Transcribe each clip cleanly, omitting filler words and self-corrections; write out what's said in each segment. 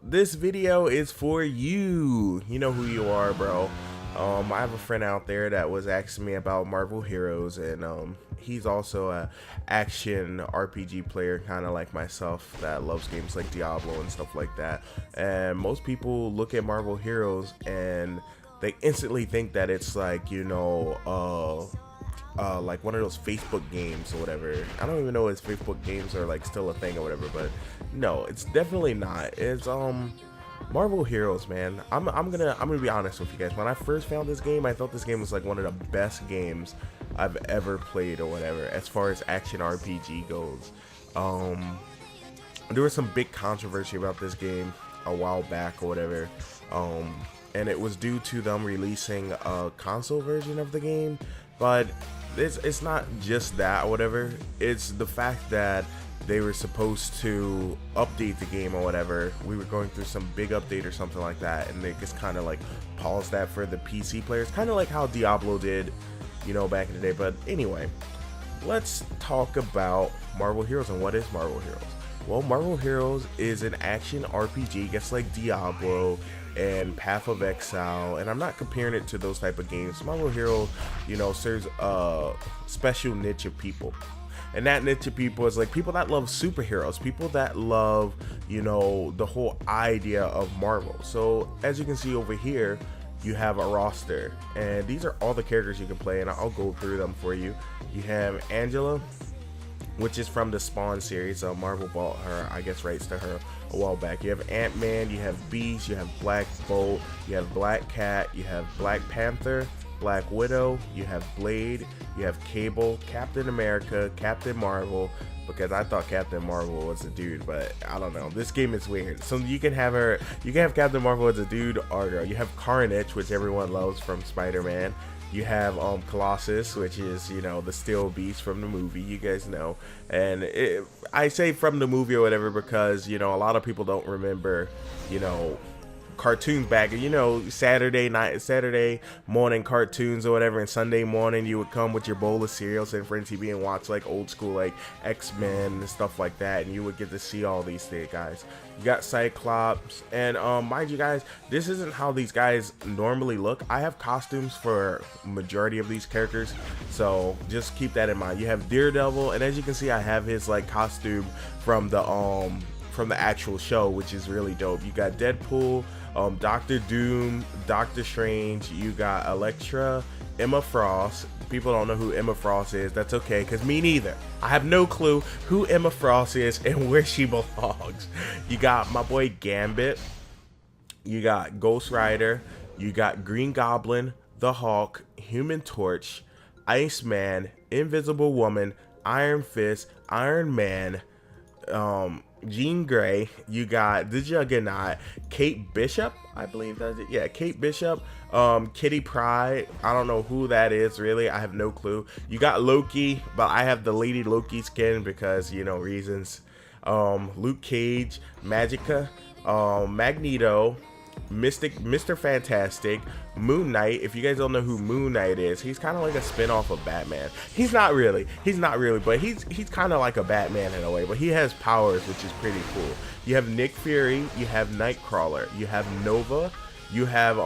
This video is for you. You know who you are, bro. I have a friend out there that was asking me about Marvel Heroes, and he's also a action RPG player, kind of like myself, that loves games like Diablo and stuff like that. And most people look at Marvel Heroes and they instantly think that it's like, like one of those Facebook games or whatever. I don't even know if Facebook games are like still a thing or whatever, but no, it's definitely not. It's Marvel Heroes, man. I'm gonna be honest with you guys. When I first found this game, I thought this game was like one of the best games I've ever played or whatever, as far as action RPG goes. There was some big controversy about this game a while back or whatever. And it was due to them releasing a console version of the game, but it's not just that or whatever. It's the fact that they were supposed to update the game or whatever. We were going through some big update or something like that, and they just kind of like paused that for the PC players, kind of like how Diablo did, back in the day. But anyway, let's talk about Marvel Heroes. And what is Marvel Heroes? Well, Marvel Heroes is an action RPG, just like Diablo and Path of Exile, and I'm not comparing it to those type of games. Marvel Hero, serves a special niche of people, and that niche of people is like people that love superheroes, people that love, the whole idea of Marvel. So as you can see over here, you have a roster, and these are all the characters you can play, and I'll go through them for you. You have Angela, which is from the Spawn series. Marvel bought her, I guess, rights to her a while back. You have Ant-Man, you have Beast, you have Black Bolt, you have Black Cat, you have Black Panther, Black Widow, you have Blade, you have Cable, Captain America, Captain Marvel, because I thought Captain Marvel was a dude, but I don't know. This game is weird. So you can have Captain Marvel as a dude or a girl. You have Carnage, which everyone loves from Spider-Man. You have Colossus, which is, the Steel Beast from the movie, you guys know. And I say from the movie or whatever because, a lot of people don't remember, cartoons back, Saturday morning cartoons or whatever, and Sunday morning you would come with your bowl of cereal, sitting in front of TV and watch like old school like X-Men and stuff like that, and you would get to see all these things, guys. You got Cyclops, and mind you guys, this isn't how these guys normally look. I have costumes for majority of these characters, so just keep that in mind. You have Daredevil, and as you can see, I have his like costume from the actual show, which is really dope. You got Deadpool, Doctor Doom, Doctor Strange, you got Elektra, Emma Frost. People don't know who Emma Frost is. That's okay, because me neither. I have no clue who Emma Frost is and where she belongs. You got my boy Gambit, you got Ghost Rider, you got Green Goblin, the Hulk, Human Torch, Iceman, Invisible Woman, Iron Fist, Iron Man, Jean Grey, you got the Juggernaut, Kate Bishop, I believe that's it. Yeah, Kate Bishop, Kitty Pryde. I don't know who that is, really. I have no clue. You got Loki, but I have the Lady Loki skin because, reasons. Luke Cage, Magica, Magneto, Mr. Fantastic, Moon Knight. If you guys don't know who Moon Knight is, he's kind of like a spin-off of Batman. He's not really, but he's kind of like a Batman in a way, but he has powers, which is pretty cool. You have Nick Fury, you have Nightcrawler, you have Nova, you have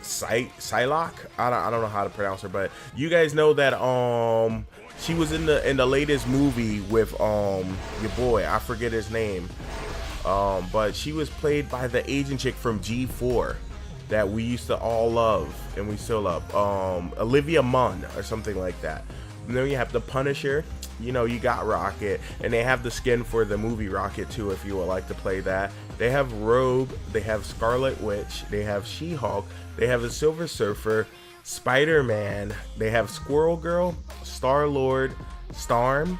Psylocke. I don't know how to pronounce her, but you guys know that she was in the latest movie with your boy, I forget his name. But she was played by the Asian chick from G4 that we used to all love, and we still love, Olivia Munn or something like that. And then you have the Punisher, you got Rocket, and they have the skin for the movie Rocket too, if you would like to play that. They have Rogue, they have Scarlet Witch, they have She-Hulk, they have the Silver Surfer, Spider-Man, they have Squirrel Girl, Star-Lord, Storm,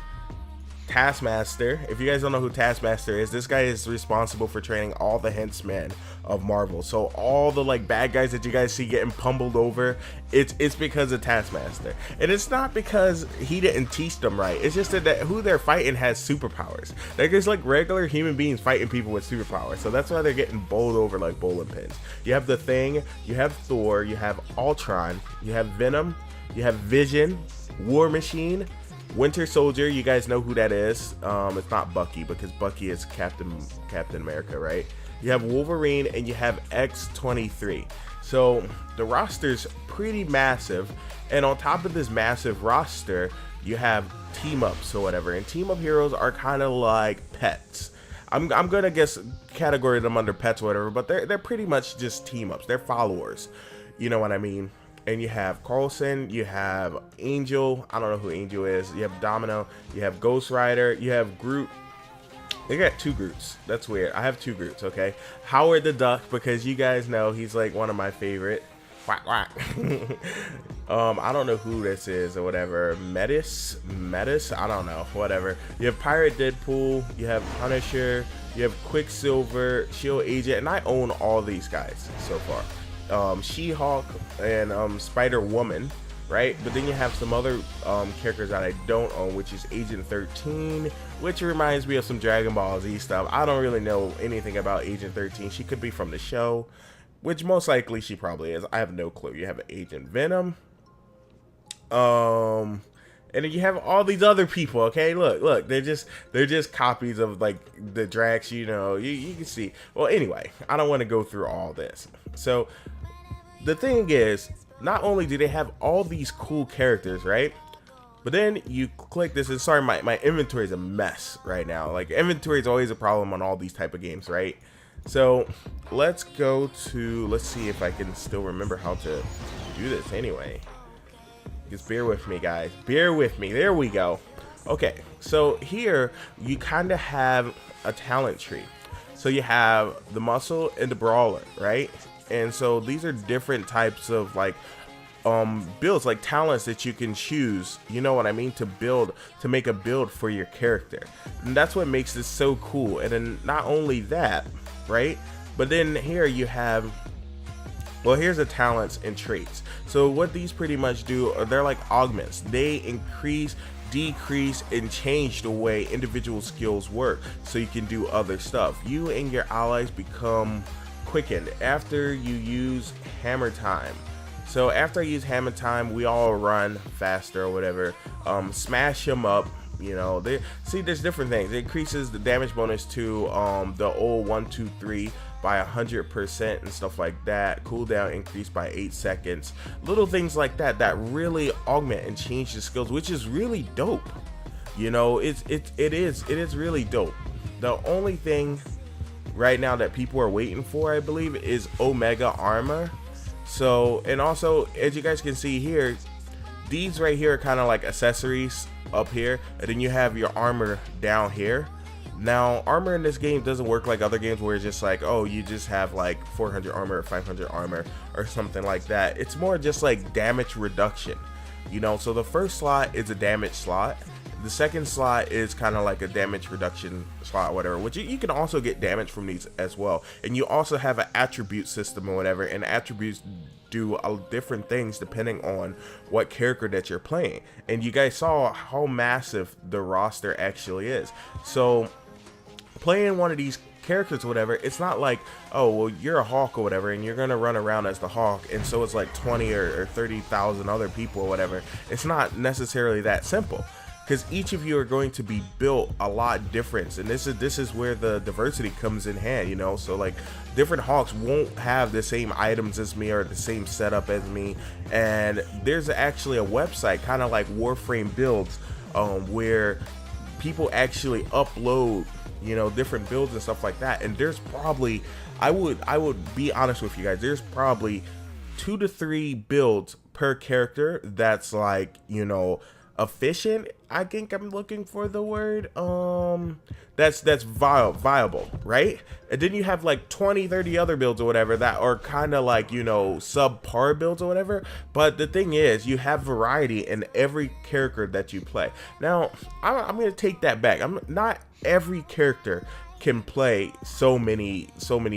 Taskmaster. If you guys don't know who Taskmaster is, this guy is responsible for training all the henchmen of Marvel. So all the like bad guys that you guys see getting pummeled over, it's because of Taskmaster. And it's not because he didn't teach them right. It's just that who they're fighting has superpowers. They're just like regular human beings fighting people with superpowers. So that's why they're getting bowled over like bowling pins. You have the Thing, you have Thor, you have Ultron, you have Venom, you have Vision, War Machine, Winter Soldier, you guys know who that is. It's not Bucky, because Bucky is Captain America, right? You have Wolverine, and you have X-23. So the roster's pretty massive, and on top of this massive roster, you have team-ups or whatever, and team-up heroes are kind of like pets. I'm gonna guess categorize them under pets or whatever, but they're pretty much just team-ups. They're followers, you know what I mean? And you have Carlson, you have Angel, I don't know who Angel is, you have Domino, you have Ghost Rider, you have Groot. They got 2 Groots. That's weird. I have 2 Groots, okay? Howard the Duck, because you guys know he's like one of my favorite. Quack, quack. I don't know who this is or whatever. Metis, I don't know, whatever. You have Pirate Deadpool, you have Punisher, you have Quicksilver, Shield Agent, and I own all these guys so far. She-Hulk and Spider-Woman, right? But then you have some other characters that I don't own, which is Agent 13, which reminds me of some Dragon Ball Z stuff. I don't really know anything about Agent 13. She could be from the show, which most likely she probably is. I have no clue. You have Agent Venom, and then you have all these other people. Okay, look, they're just copies of like the Drax. You know, you can see. Well, anyway, I don't want to go through all this. So the thing is, not only do they have all these cool characters, right? But then you click this, and sorry, my inventory is a mess right now. Like, inventory is always a problem on all these type of games, right? So let's see if I can still remember how to do this anyway. Just bear with me, guys. Bear with me. There we go. Okay, so here you kind of have a talent tree. So you have the muscle and the brawler, right? And so these are different types of like builds, like talents that you can choose, you know what I mean, to make a build for your character. And that's what makes this so cool. And then not only that, right, but then here you have, well, here's the talents and traits. So what these pretty much do are, they're like augments. They increase, decrease, and change the way individual skills work, so you can do other stuff. You and your allies become quickened after you use hammer time. So after I use hammer time, we all run faster or whatever. Smash them up, you know. There's different things. It increases the damage bonus to the old 1, 2, 3 by 100% and stuff like that. Cooldown increased by 8 seconds. Little things like that that really augment and change the skills, which is really dope. You know, it is really dope. The only thing right now that people are waiting for, I believe, is Omega armor. So, and also, as you guys can see here, these right here are kind of like accessories up here, and then you have your armor down here. Now, armor in this game doesn't work like other games where it's just like, oh, you just have like 400 armor or 500 armor or something like that. It's more just like damage reduction, you know. So the first slot is a damage slot. The second slot is kind of like a damage reduction slot or whatever, which you can also get damage from these as well. And you also have an attribute system or whatever, and attributes do different things depending on what character that you're playing. And you guys saw how massive the roster actually is. So playing one of these characters or whatever, it's not like, oh, well, you're a Hawk or whatever, and you're gonna run around as the Hawk, and so it's like 20 or 30,000 other people or whatever. It's not necessarily that simple, because each of you are going to be built a lot different, and this is where the diversity comes in hand, you know. So like, different Hawks won't have the same items as me or the same setup as me. And there's actually a website kind of like Warframe Builds, where people actually upload, you know, different builds and stuff like that. And there's probably, I would be honest with you guys, there's probably 2 to 3 builds per character that's like, you know, efficient. I think I'm looking for the word, that's viable, right? And then you have like 20-30 other builds or whatever that are kind of like, you know, subpar builds or whatever. But the thing is, you have variety in every character that you play. Now I'm gonna take that back. Not every character can play so many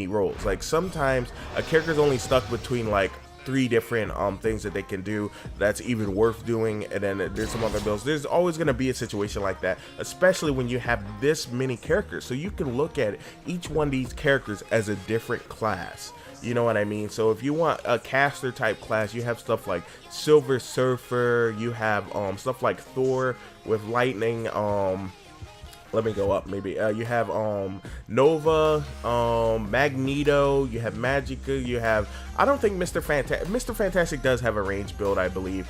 roles. Like, sometimes a character's only stuck between like 3 different things that they can do that's even worth doing, and then there's some other builds. There's always going to be a situation like that, especially when you have this many characters, so you can look at each one of these characters as a different class. You know what I mean? So if you want a caster type class, you have stuff like Silver Surfer, you have stuff like Thor with lightning, let me go up maybe. You have Nova, Magneto, you have Magica, you have, I don't think Mr. Fantastic does have a range build, I believe.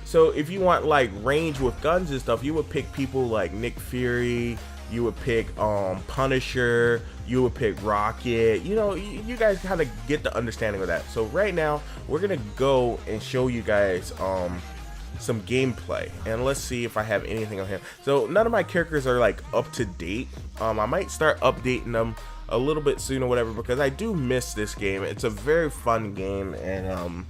So if you want like range with guns and stuff, you would pick people like Nick Fury, you would pick Punisher, you would pick Rocket. You know, you guys kind of get the understanding of that. So right now we're gonna go and show you guys some gameplay, and let's see if I have anything on him. So none of my characters are like up to date. I might start updating them a little bit soon or whatever, because I do miss this game. It's a very fun game, and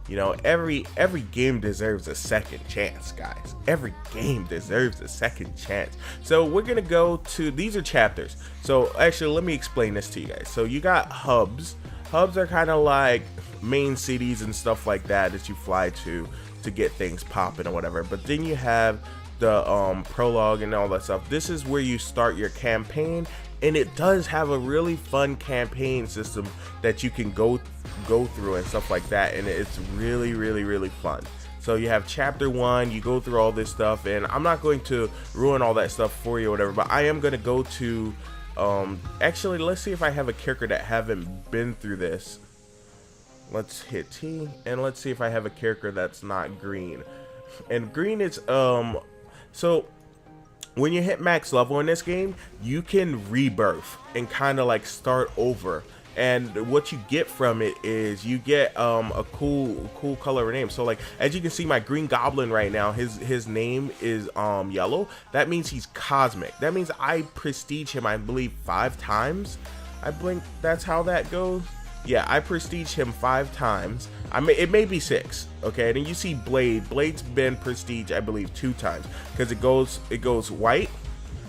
you know, every game deserves a second chance, guys. Every game deserves a second chance. So we're gonna go to, these are chapters. So actually, let me explain this to you guys. So you got hubs. Hubs are kind of like main cities and stuff like that that you fly to get things popping or whatever. But then you have the prologue and all that stuff. This is where you start your campaign, and it does have a really fun campaign system that you can go through and stuff like that, and it's really fun. So you have chapter 1, you go through all this stuff, and I'm not going to ruin all that stuff for you or whatever, but I am going to go to actually, let's see if I have a character that haven't been through this. Let's hit T, and let's see if I have a character that's not green. And green is so when you hit max level in this game, you can rebirth and kind of like start over. And what you get from it is you get a cool color name. So like, as you can see, my Green Goblin right now, his name is yellow. That means he's cosmic. That means I prestige him, I believe, 5 times. I blink, that's how that goes. Yeah, I prestige him 5 times. It may be 6. Okay, and then you see Blade. Blade's been prestige, I believe, 2 times, because it goes white.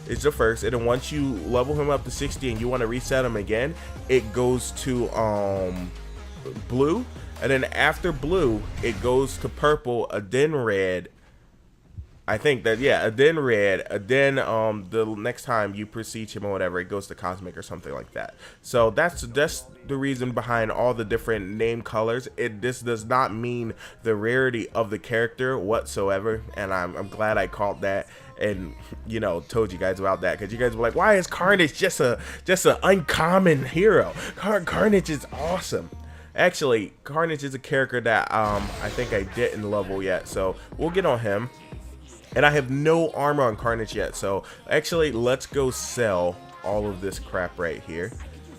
It's the first, and then once you level him up to 60 and you want to reset him again, it goes to blue, and then after blue it goes to purple, then red. I think that, yeah, then red, then the next time you prestige him or whatever, it goes to cosmic or something like that. So that's the reason behind all the different name colors. This does not mean the rarity of the character whatsoever, and I'm glad I caught that and, you know, told you guys about that, because you guys were like, why is Carnage just a uncommon hero? Carnage is awesome. Actually, Carnage is a character that I think I didn't level yet, so we'll get on him. And I have no armor on Carnage yet, so actually let's go sell all of this crap right here.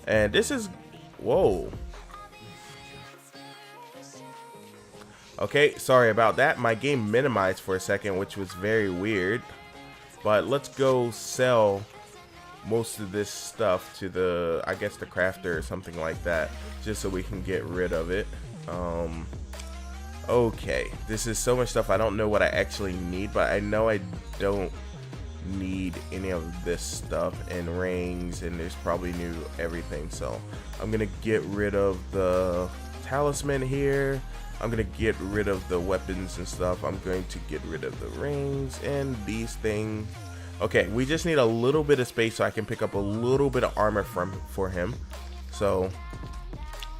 And this is, whoa. Okay, sorry about that. My game minimized for a second, which was very weird. But let's go sell most of this stuff to the, I guess, the crafter or something like that, just so we can get rid of it. Okay, this is so much stuff. I don't know what I actually need, but I know I don't need any of this stuff, and rings, and there's probably new everything. So I'm gonna get rid of the talisman here. I'm gonna get rid of the weapons and stuff. I'm going to get rid of the rings and these things. Okay, we just need a little bit of space so I can pick up a little bit of armor for him. So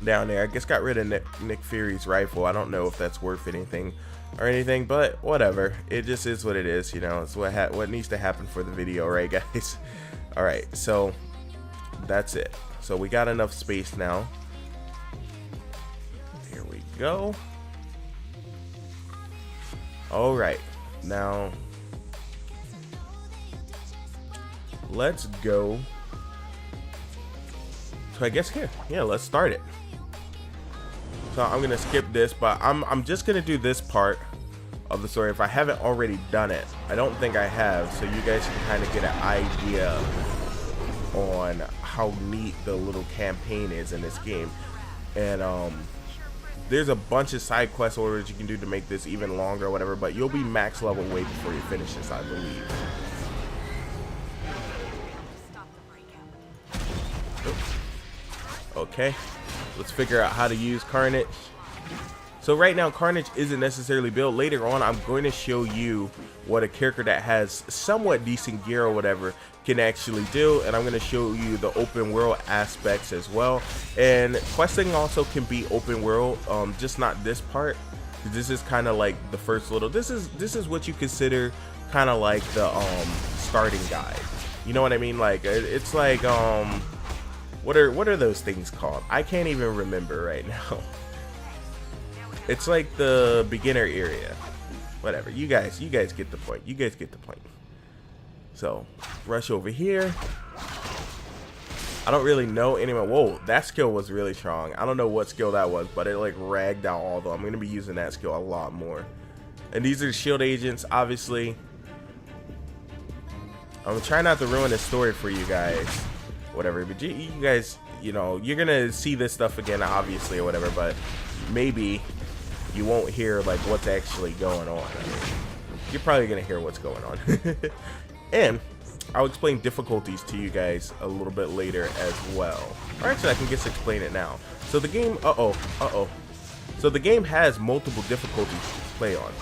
down there, I guess got rid of Nick Fury's rifle. I don't know if that's worth anything or anything, but whatever. It just is what it is, you know. It's what needs to happen for the video, right, guys? All right, so that's it. So we got enough space now. Here we go. All right, now let's go. So I guess here, yeah, let's start it. So I'm gonna skip this, but I'm just gonna do this part of the story if I haven't already done it. I don't think I have, so you guys can kind of get an idea on how neat the little campaign is in this game. And there's a bunch of side quest orders you can do to make this even longer or whatever, but you'll be max level way before you finish this, I believe. Okay, let's figure out how to use Carnage. So right now Carnage isn't necessarily built. Later on I'm going to show you what a character that has somewhat decent gear or whatever can actually do, and I'm going to show you the open world aspects as well. And questing also can be open world, just not this part. This is kind of like the first little, this is what you consider kind of like the starting guide, you know what I mean? Like it's like what are those things called? I can't even remember right now. It's like the beginner area, whatever. You guys get the point. You guys get the point. So rush over here. I don't really know anyone. Whoa, that skill was really strong. I don't know what skill that was, but it like ragged out all though. I'm gonna be using that skill a lot more. And these are shield agents, obviously. I'm trying not to ruin the story for you guys, whatever. But you guys, you know, you're gonna see this stuff again, obviously, or whatever. But maybe you won't hear like what's actually going on. I mean, you're probably gonna hear what's going on. And I'll explain difficulties to you guys a little bit later as well. Or actually, I can just explain it now. So the game, So the game has multiple difficulties to play on,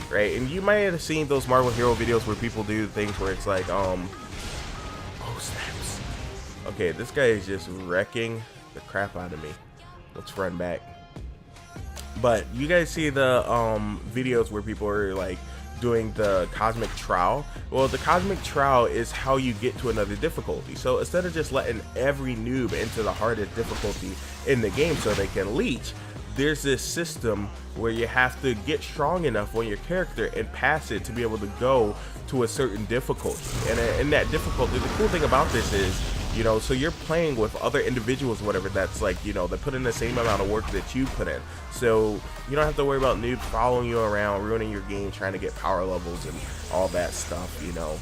right? And you might have seen those Marvel Hero videos where people do things where it's like, oh snaps. Okay, this guy is just wrecking the crap out of me. Let's run back. But you guys see the videos where people are like doing the cosmic trowel. Well, the cosmic trowel is how you get to another difficulty. So instead of just letting every noob into the hardest difficulty in the game so they can leech, there's this system where you have to get strong enough on your character and pass it to be able to go to a certain difficulty. And in that difficulty, the cool thing about this is, you know, so you're playing with other individuals, whatever, that's like, you know, they put in the same amount of work that you put in. So you don't have to worry about noobs following you around, ruining your game, trying to get power levels and all that stuff, you know.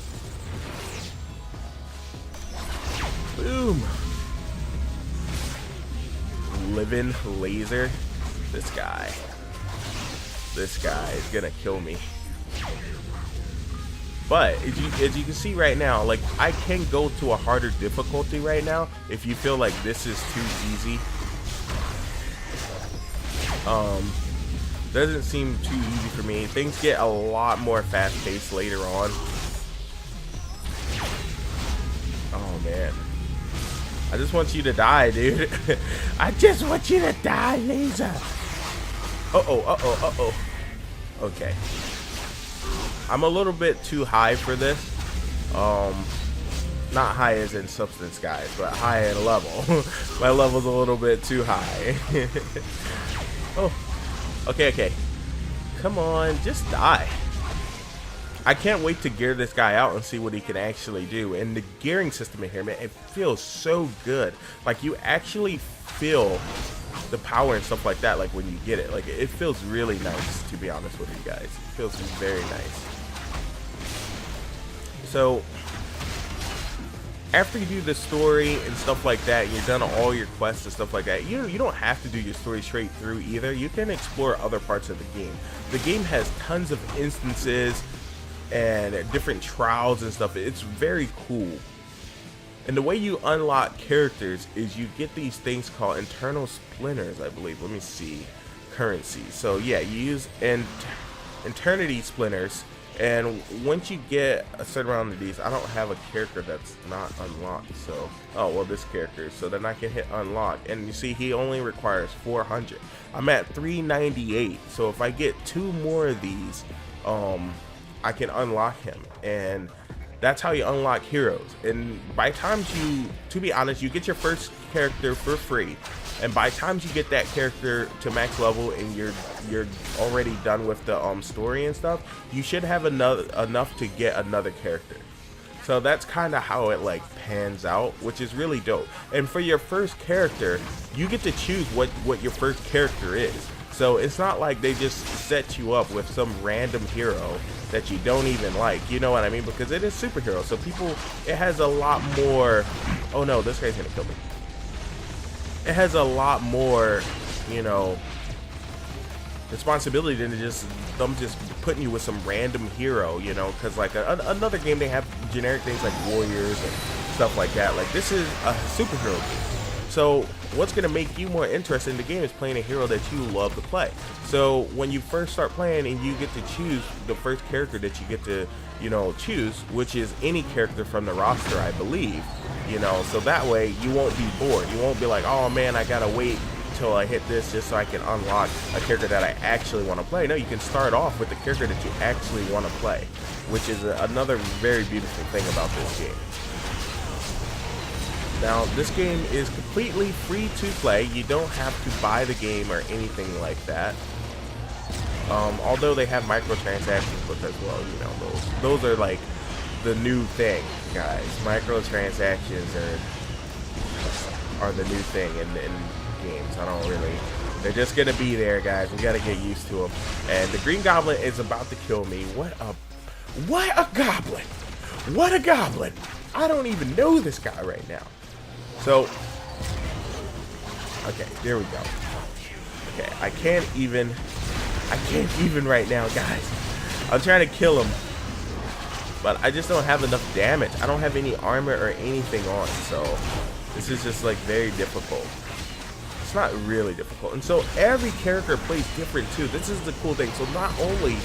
Boom. Living laser. This guy is gonna kill me. But as you can see right now, like I can go to a harder difficulty right now if you feel like this is too easy. Doesn't seem too easy for me. Things get a lot more fast-paced later on. Oh man, I just want you to die, dude. I just want you to die, laser. Okay. I'm a little bit too high for this. Not high as in substance, guys, but high in level. My level's a little bit too high. Oh, okay. Come on, just die. I can't wait to gear this guy out and see what he can actually do. And the gearing system in here, man, it feels so good. Like you actually feel the power and stuff like that, like when you get it. Like it feels really nice, to be honest with you guys. It feels very nice. So after you do the story and stuff like that, and you're done all your quests and stuff like that, you don't have to do your story straight through either. You can explore other parts of the game. The game has tons of instances and different trials and stuff. It's very cool. And the way you unlock characters is you get these things called internal splinters, I believe. Let me see. Currency. So yeah, you use eternity splinters. And once you get a certain amount of these, I don't have a character that's not unlocked. So, oh, well, this character. So then I can hit unlock. And you see, he only requires 400. I'm at 398. So if I get 2 more of these, I can unlock him. And that's how you unlock heroes. And by times you, to be honest, you get your first character for free. And by times you get that character to max level and you're already done with the story and stuff, you should have enough to get another character. So that's kind of how it like pans out, which is really dope. And for your first character, you get to choose what your first character is. So it's not like they just set you up with some random hero that you don't even like, you know what I mean? Because it is superhero, so it has a lot more. Oh no, this guy's gonna kill me. It has a lot more, you know, responsibility than them just putting you with some random hero, you know, because like another game, they have generic things like warriors and stuff like that. Like this is a superhero game. So what's going to make you more interested in the game is playing a hero that you love to play. So when you first start playing and you get to choose the first character that you get to, you know, choose, which is any character from the roster, I believe, you know, so that way you won't be bored. You won't be like, oh man, I gotta wait until I hit this just so I can unlock a character that I actually want to play. No, you can start off with the character that you actually want to play, which is another very beautiful thing about this game. Now, this game is completely free to play. You don't have to buy the game or anything like that. Although they have microtransactions with as well, you know, those are like the new thing, guys. Microtransactions are the new thing in games. I don't really. They're just gonna be there, guys. We gotta get used to them. And the Green Goblin is about to kill me. What a goblin! What a goblin! I don't even know this guy right now. So, okay, there we go. Okay, I can't even right now, guys. I'm trying to kill him, but I just don't have enough damage. I don't have any armor or anything on, so this is just like very difficult. It's not really difficult, and so every character plays different too. This is the cool thing. So not only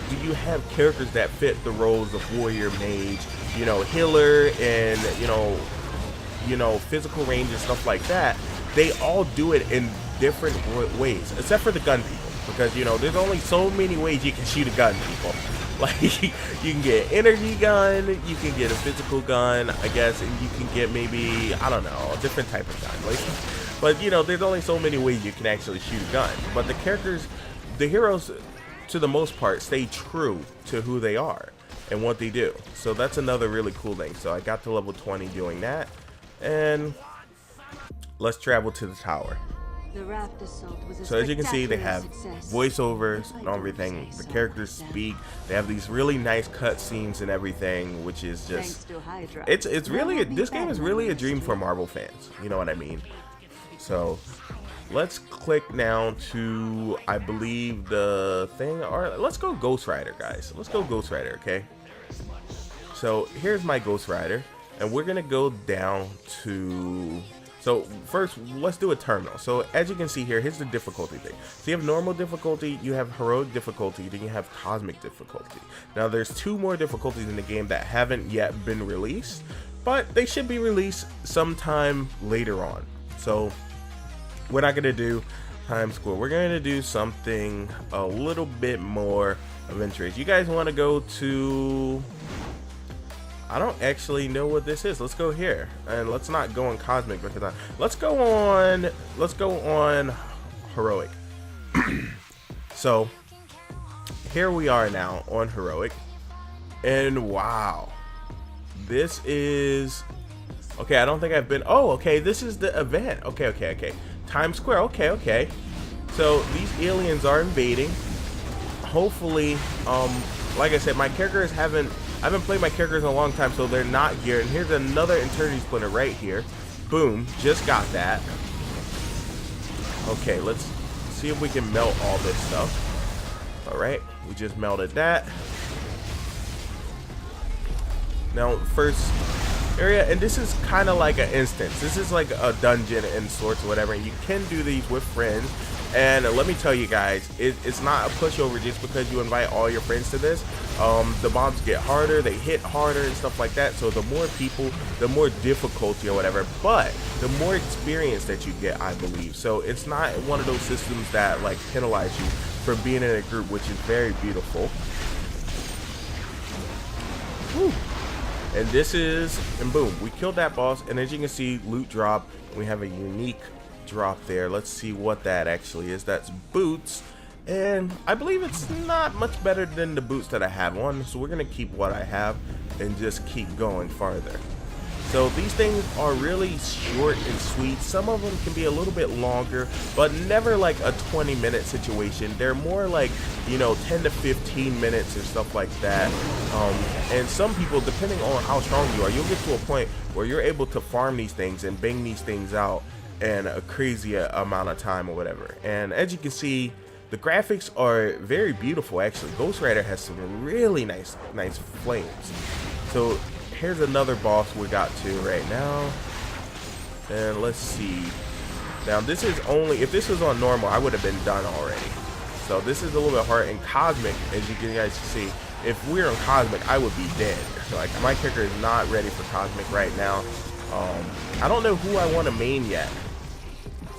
do you have characters that fit the roles of warrior, mage, you know, healer, and you know, physical range and stuff like that, they all do it in different ways, except for the gun people, because you know, there's only so many ways you can shoot a gun, people. Like, you can get an energy gun, you can get a physical gun, I guess, and you can get maybe, I don't know, a different type of gun. Like, but you know, there's only so many ways you can actually shoot a gun. But the characters, the heroes, to the most part, stay true to who they are and what they do. So that's another really cool thing. So I got to level 20 doing that. And let's travel to the tower. So as you can see, they have voiceovers and everything. The characters speak. They have these really nice cutscenes and everything, which is just, it's really, this game is really a dream for Marvel fans. You know what I mean? So let's click now to, I believe, the thing, or let's go Ghost Rider, guys. Let's go Ghost Rider, okay? So here's my Ghost Rider. And we're gonna go down to, so first let's do a terminal. So as you can see here, here's the difficulty thing. So you have normal difficulty, you have heroic difficulty, then you have cosmic difficulty. Now there's two more difficulties in the game that haven't yet been released, but they should be released sometime later on. So we're not gonna do Times Square. We're gonna do something a little bit more adventurous. You guys want to go to, I don't actually know what this is. Let's go here, and let's not go on cosmic because let's go on heroic. So here we are now on heroic, and wow, this is okay. I don't think I've been. Oh, okay. This is the event. Okay. Times Square. Okay. So these aliens are invading. Hopefully, like I said, my characters I haven't played my characters in a long time, so they're not here. And here's another Eternity Splinter right here. Boom, just got that. Okay, let's see if we can melt all this stuff. All right, we just melted that. Now, first area, and this is kind of like an instance. This is like a dungeon in sorts or whatever, and you can do these with friends. And let me tell you guys, it's not a pushover just because you invite all your friends to this. The mobs get harder, they hit harder and stuff like that. So the more people, the more difficulty or whatever, but the more experience that you get, I believe. So it's not one of those systems that like penalize you for being in a group, which is very beautiful. Whew. And this is, and boom, we killed that boss. And as you can see, loot drop, we have a unique drop there. Let's see what that actually is. That's boots, and I believe it's not much better than the boots that I have on, so we're gonna keep what I have and just keep going farther. So these things are really short and sweet. Some of them can be a little bit longer, but never like a 20-minute situation. They're more like, you know, 10 to 15 minutes and stuff like that. And some people, depending on how strong you are, you'll get to a point where you're able to farm these things and bang these things out in a crazy amount of time or whatever. And as you can see, the graphics are very beautiful. Actually, Ghost Rider has some really nice flames. So here's another boss we got to right now. And let's see. Now this is only, if this was on normal, I would have been done already. So this is a little bit hard. In Cosmic, as you guys see, if we're in Cosmic, I would be dead. Like, my character is not ready for Cosmic right now. I don't know who I want to main yet.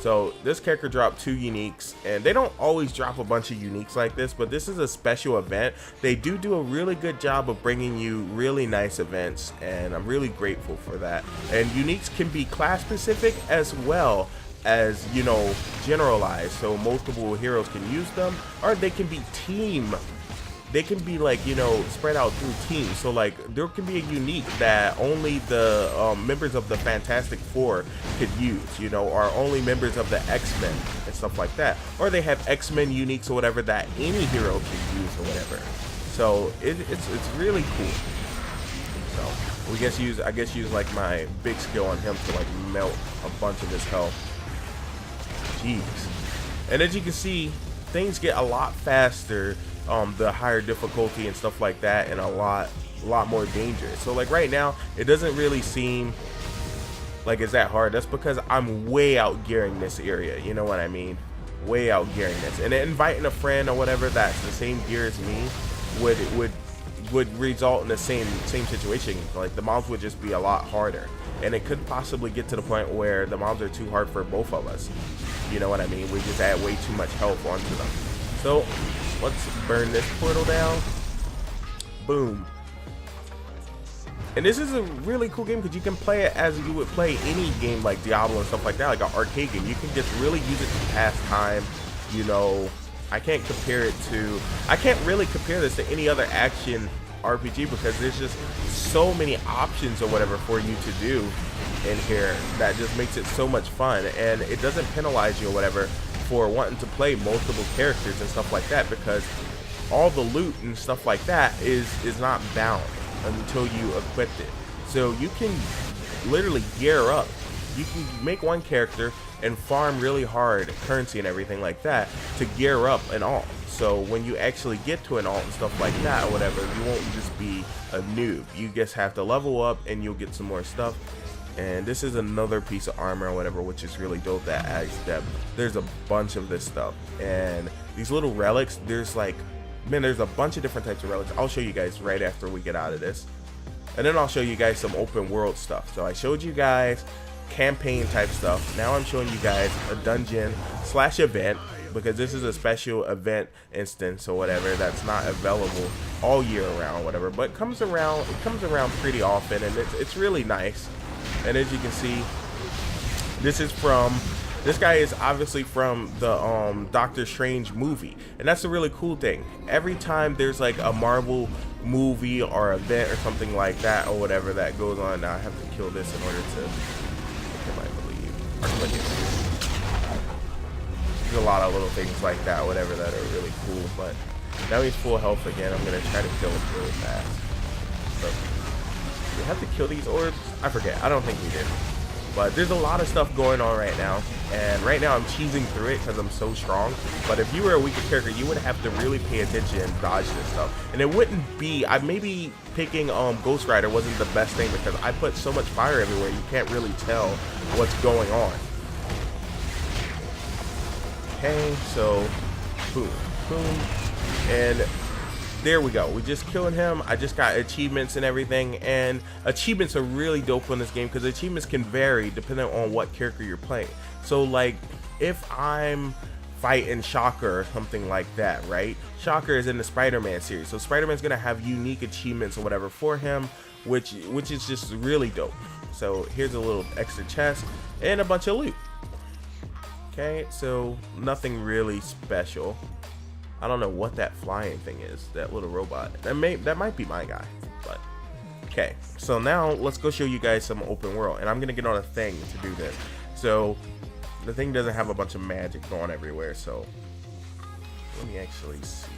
So this character dropped 2 uniques, and they don't always drop a bunch of uniques like this, but this is a special event. They do a really good job of bringing you really nice events, and I'm really grateful for that. And uniques can be class specific as well as, you know, generalized, so multiple heroes can use them, or they can be team. They can be, like, you know, spread out through teams. So, like, there can be a unique that only the members of the Fantastic Four could use, you know, or only members of the X-Men and stuff like that. Or they have X-Men uniques or whatever that any hero can use or whatever. So it's really cool. So I guess use like my big skill on him to like melt a bunch of his health. Jeez. And as you can see, things get a lot faster. The higher difficulty and stuff like that, and a lot more dangerous. So like right now, it doesn't really seem like it's that hard. That's because I'm way out gearing this area. You know what I mean? Way out gearing this, and inviting a friend or whatever that's the same gear as me would result in the same situation. Like the mobs would just be a lot harder, and it could possibly get to the point where the mobs are too hard for both of us. You know what I mean? We just add way too much health onto them. So let's burn this portal down. Boom. And this is a really cool game because you can play it as you would play any game like Diablo and stuff like that, like an arcade game. You can just really use it to pass time. You know, I can't really compare this to any other action RPG because there's just so many options or whatever for you to do in here that just makes it so much fun, and it doesn't penalize you or whatever for wanting to play multiple characters and stuff like that, because all the loot and stuff like that is not bound until you equip it. So you can literally gear up. You can make one character and farm really hard currency and everything like that to gear up an alt. So when you actually get to an alt and stuff like that or whatever, you won't just be a noob. You just have to level up and you'll get some more stuff. And this is another piece of armor or whatever, which is really dope, that adds depth. There's a bunch of this stuff, and these little relics, there's like, man, there's a bunch of different types of relics. I'll show you guys right after we get out of this, and then I'll show you guys some open world stuff. So I showed you guys campaign type stuff. Now I'm showing you guys a dungeon / event, because this is a special event instance or whatever that's not available all year around, whatever, but it comes around pretty often, and it's really nice. And as you can see, this guy is obviously from the Doctor Strange movie, and that's a really cool thing. Every time there's like a Marvel movie or event or something like that or whatever that goes on, now I have to kill this in order to him, I believe. There's a lot of little things like that, whatever, that are really cool. But now he's full health again. I'm gonna try to kill him really fast. So, we have to kill these orbs? I forget. I don't think we did. But there's a lot of stuff going on right now, and right now I'm cheesing through it because I'm so strong. But if you were a weaker character, you would have to really pay attention and dodge this stuff. And it wouldn't be, maybe picking Ghost Rider wasn't the best thing because I put so much fire everywhere, you can't really tell what's going on. Okay, so boom, boom, and there we go. We just killed him. I just got achievements and everything, and achievements are really dope in this game because achievements can vary depending on what character you're playing. So like if I'm fighting Shocker or something like that, right? Shocker is in the Spider-Man series, so Spider-Man's gonna have unique achievements or whatever for him, which is just really dope. So here's a little extra chest and a bunch of loot. Okay, so nothing really special. I don't know what that flying thing is, that little robot. That might be my guy, but okay. So now let's go show you guys some open world, and I'm gonna get on a thing to do this. So the thing doesn't have a bunch of magic going everywhere, so let me actually see.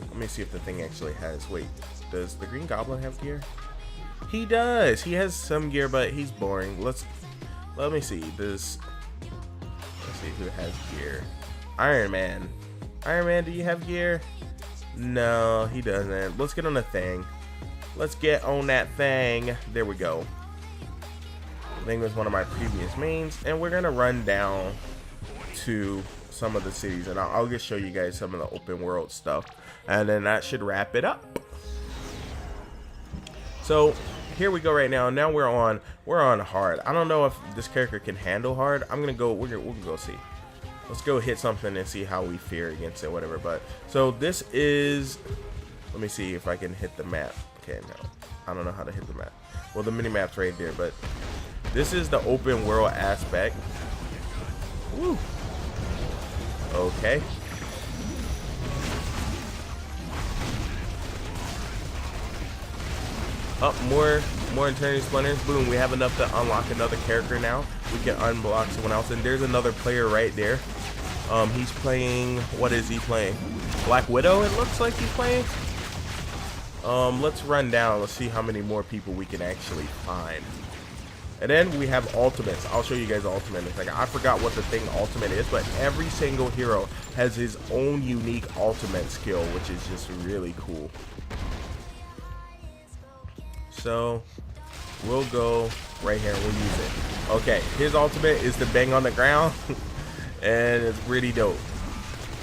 Let me see if the thing actually has, wait, does the Green Goblin have gear? He does. He has some gear, but he's boring. Let me see. Let's see who has gear. Iron Man. Iron Man, do you have gear? No, he doesn't. Let's get on the thing. Let's get on that thing. There we go. think it was one of my previous mains, and we're gonna run down to some of the cities, and I'll just show you guys some of the open world stuff, and then that should wrap it up. So here we go right now. Now we're on hard. I don't know if this character can handle hard. I'm gonna go. We're gonna go see. Let's go hit something and see how we fare against it, whatever. But so this is. Let me see if I can hit the map. Okay, no, I don't know how to hit the map. Well, the mini map's right there, but this is the open world aspect. Woo. Okay. Up more eternity splinters. Boom, we have enough to unlock another character now. We can unblock someone else, and there's another player right there. He's playing, what is he playing? Black Widow, it looks like he's playing. Let's run down. Let's see how many more people we can actually find. And then we have ultimates. I'll show you guys ultimate in a second. I forgot what the thing ultimate is, but every single hero has his own unique ultimate skill, which is just really cool. So we'll go right here and we'll use it. Okay, his ultimate is to bang on the ground, and it's pretty dope.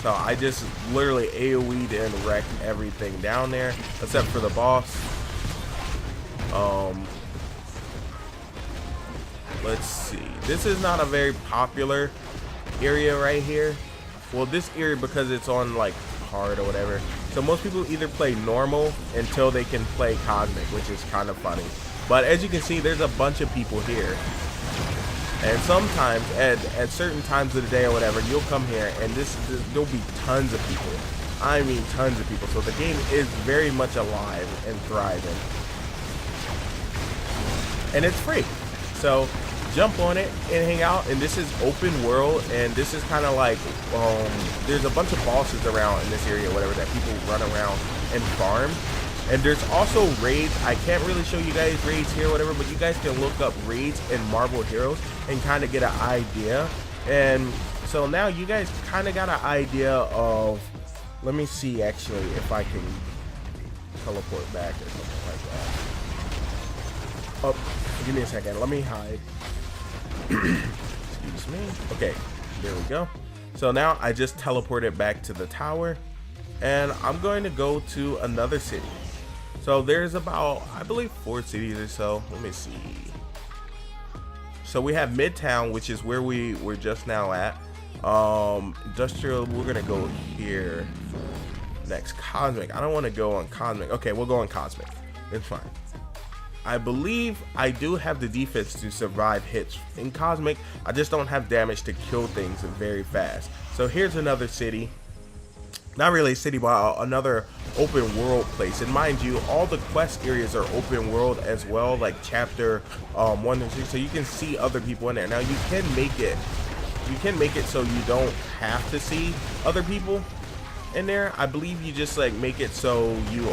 So I just literally AoE'd and wrecked everything down there, except for the boss. Let's see. This is not a very popular area right here. Well, this area, because it's on like hard or whatever. So most people either play normal until they can play cosmic, which is kind of funny. But as you can see, there's a bunch of people here. And sometimes at certain times of the day or whatever, you'll come here and there'll be tons of people. I mean tons of people. So the game is very much alive and thriving. And it's free. So jump on it and hang out. And this is open world, and this is kind of like there's a bunch of bosses around in this area or whatever that people run around and farm. And there's also raids. I can't really show you guys raids here or whatever, but you guys can look up raids and Marvel Heroes and kind of get an idea. And so now you guys kind of got an idea of, let me see actually if I can teleport back or something like that. Oh, give me a second. Let me hide. Excuse me. Okay, there we go. So now I just teleported back to the tower, and I'm going to go to another city. So there's about, I believe, 4 cities or so. Let me see. So we have Midtown, which is where we were just now at. Industrial, we're gonna go here next. Cosmic, I don't want to go on Cosmic. Okay, we'll go on Cosmic. It's fine. I believe I do have the defense to survive hits in Cosmic. I just don't have damage to kill things very fast. So here's another city. Not really a city, but another open world place. And mind you, all the quest areas are open world as well, like chapter 1 and 2. So you can see other people in there. Now you can make it so you don't have to see other people in there. I believe you just like make it so you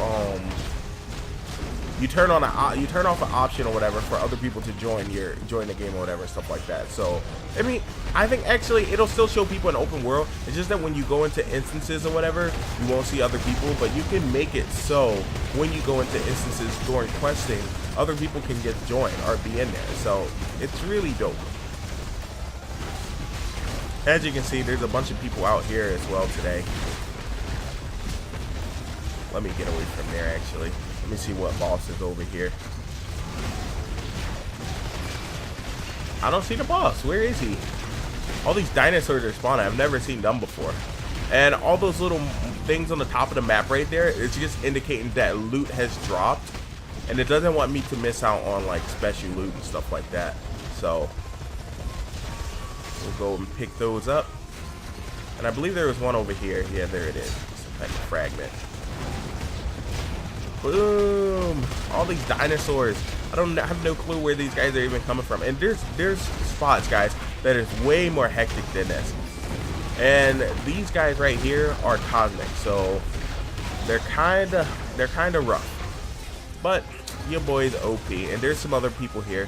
turn off an option or whatever for other people to join the game or whatever, stuff like that. So I mean, I think actually it'll still show people in open world. It's just that when you go into instances or whatever, you won't see other people, but you can make it so when you go into instances during questing, other people can get joined or be in there. So it's really dope. As you can see, there's a bunch of people out here as well today. Let me get away from there actually. Let me see what boss is over here. I don't see the boss. Where is he? All these dinosaurs are spawning. I've never seen them before. And all those little things on the top of the map right there, it's just indicating that loot has dropped. And it doesn't want me to miss out on like special loot and stuff like that. So we'll go and pick those up. And I believe there was one over here. Yeah, there it is. Some type of fragment. Boom! All these dinosaurs. I have no clue where these guys are even coming from. And there's spots, guys, that is way more hectic than this. And these guys right here are cosmic, so they're kinda rough. But your boy's OP, and there's some other people here.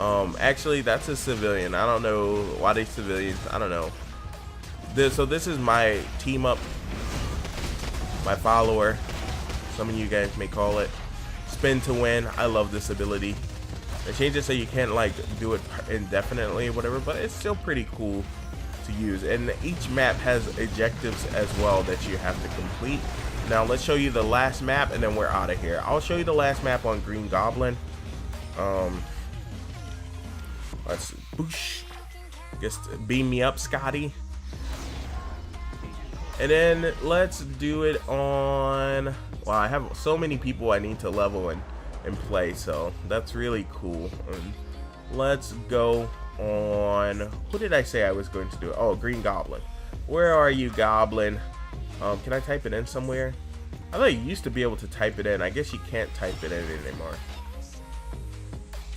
Actually, that's a civilian. I don't know why they civilians. I don't know. So this is my team up, my follower. Some of you guys may call it spin to win. I love this ability. They changed it so you can't like do it indefinitely or whatever, but it's still pretty cool to use. And each map has objectives as well that you have to complete. Now let's show you the last map and then we're out of here. I'll show you the last map on Green Goblin. Let's boosh. Just beam me up, Scotty. And then let's do it on, wow, I have so many people I need to level and play, so that's really cool. And let's go on, who did I say I was going to do? Oh, Green Goblin. Where are you, Goblin? Can I type it in somewhere? I thought you used to be able to type it in. I guess you can't type it in anymore.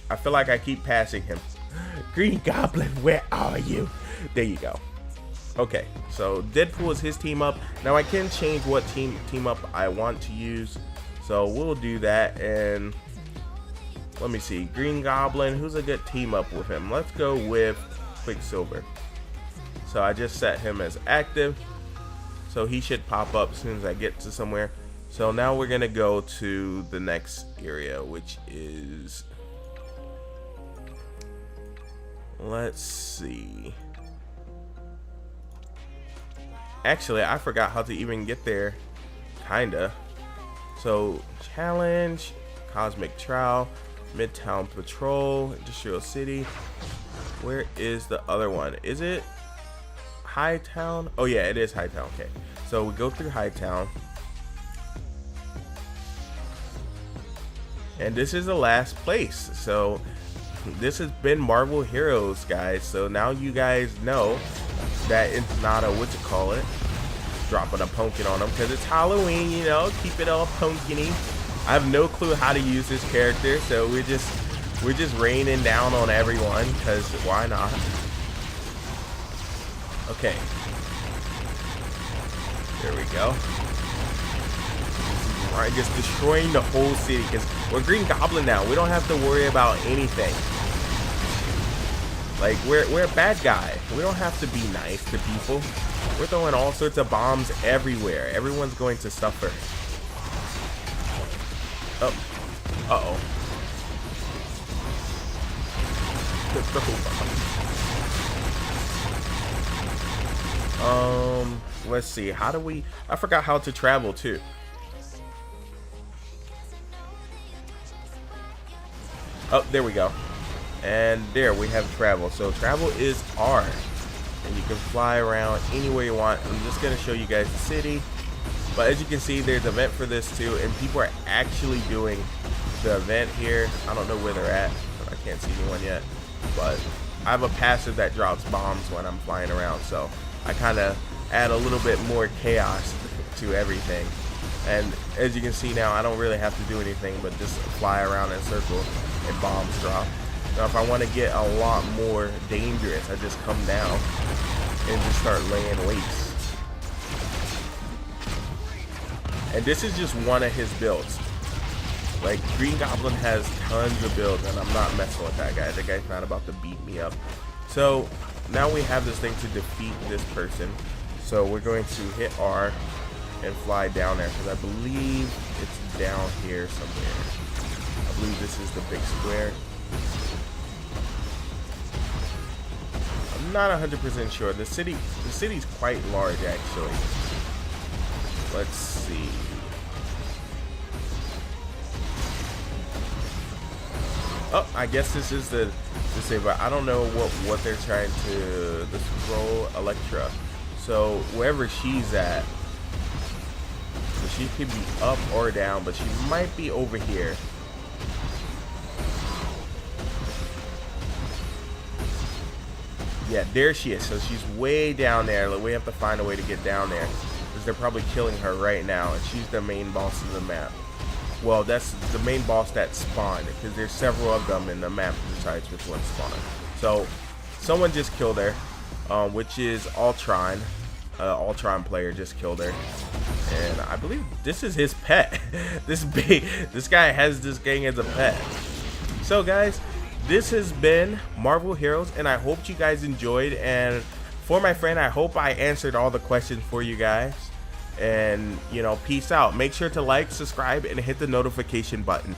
I feel like I keep passing him. Green Goblin, where are you? There you go. Okay, so Deadpool is his team up. Now I can change what team up I want to use. So we'll do that. And let me see. Green Goblin, who's a good team up with him? Let's go with Quicksilver. So I just set him as active. So he should pop up as soon as I get to somewhere. So now we're going to go to the next area, which is... let's see. Actually, I forgot how to even get there. Kinda. So, challenge, Cosmic Trial, Midtown Patrol, Industrial City. Where is the other one? Is it Hightown? Oh yeah, it is Hightown. Okay. So we go through Hightown. And this is the last place. So this has been Marvel Heroes, guys. So now you guys know that it's not a whatchamacallit, dropping a pumpkin on them because it's Halloween, you know, keep it all pumpkin-y. I have no clue how to use this character, so we're just raining down on everyone because why not? Okay, there we go. All right, just destroying the whole city because we're Green Goblin now. We don't have to worry about anything. Like, we're a bad guy. We don't have to be nice to people. We're throwing all sorts of bombs everywhere. Everyone's going to suffer. Oh. Uh-oh. Let's see. How do we... I forgot how to travel, too. Oh, there we go. And there we have travel. So travel is R, and you can fly around anywhere you want. I'm just going to show you guys the city, but as you can see, there's an event for this too, and people are actually doing the event here. I don't know where they're at. I can't see anyone yet, but I have a passive that drops bombs when I'm flying around, so I kind of add a little bit more chaos to everything. And as you can see now, I don't really have to do anything but just fly around in a circle and bombs drop. Now if I want to get a lot more dangerous, I just come down and just start laying waste. And this is just one of his builds. Like, Green Goblin has tons of builds, and I'm not messing with that guy. The guy's not about to beat me up. So now we have this thing to defeat this person. So we're going to hit R and fly down there, because I believe it's down here somewhere. I believe this is the big square. I'm not 100% sure. The city's quite large, actually. Let's see. Oh, I guess this is the save, but I don't know what they're trying to. The scroll Electra. So wherever she's at, so she could be up or down, but she might be over here. Yeah, there she is. So she's way down there. We have to find a way to get down there, because they're probably killing her right now, and she's the main boss of the map. Well, that's the main boss that spawned, because there's several of them in the map that decides which one spawned. So someone just killed her, which is Ultron. Ultron player just killed her, and I believe this is his pet. This guy has this gang as a pet. So guys, this has been Marvel Heroes, and I hope you guys enjoyed. And for my friend, I hope I answered all the questions for you guys. And, you know, peace out. Make sure to like, subscribe, and hit the notification button.